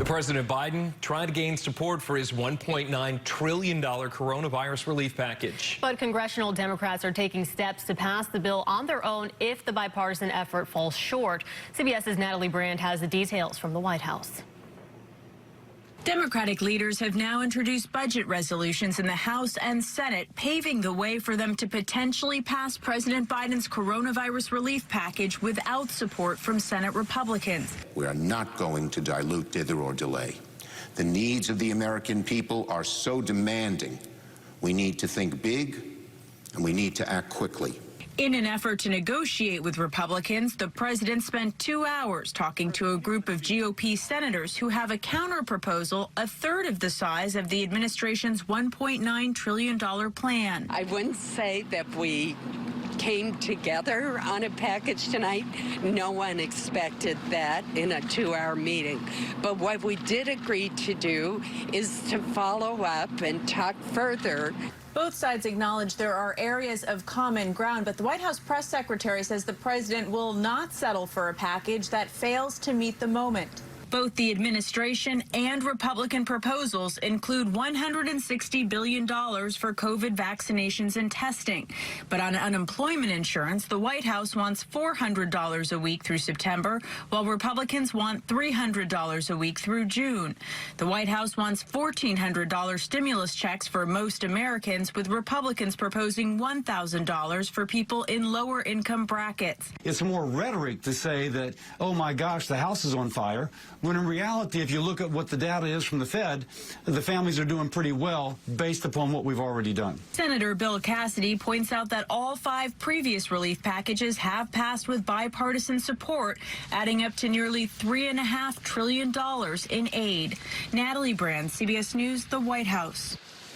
President Biden trying to gain support for his $1.9 trillion coronavirus relief package. But congressional Democrats are taking steps to pass the bill on their own if the bipartisan effort falls short. CBS's Natalie Brand has the details from the White House. Democratic leaders have now introduced budget resolutions in the House and Senate, paving the way for them to potentially pass President Biden's coronavirus relief package without support from Senate Republicans. We are not going to dilute, dither, or delay. The needs of the American people are so demanding. We need to think big, and we need to act quickly. In an effort to negotiate with Republicans, the president spent 2 hours talking to a group of GOP senators who have a counterproposal a third of the size of the administration's $1.9 trillion plan. I wouldn't say that we came together on a package tonight. No one expected that in a 2-hour meeting. But what we did agree to do is to follow up and talk further. Both sides acknowledge there are areas of common ground, but the White House press secretary says the president will not settle for a package that fails to meet the moment. Both the administration and Republican proposals include $160 billion for COVID vaccinations and testing. But on unemployment insurance, the White House wants $400 a week through September, while Republicans want $300 a week through June. The White House wants $1,400 stimulus checks for most Americans, with Republicans proposing $1,000 for people in lower income brackets. It's more rhetoric to say that, oh my gosh, the house is on fire, when in reality, if you look at what the data is from the Fed, the families are doing pretty well based upon what we've already done. Senator Bill Cassidy points out that all 5 previous relief packages have passed with bipartisan support, adding up to nearly $3.5 trillion in aid. Natalie Brand, CBS News, the White House.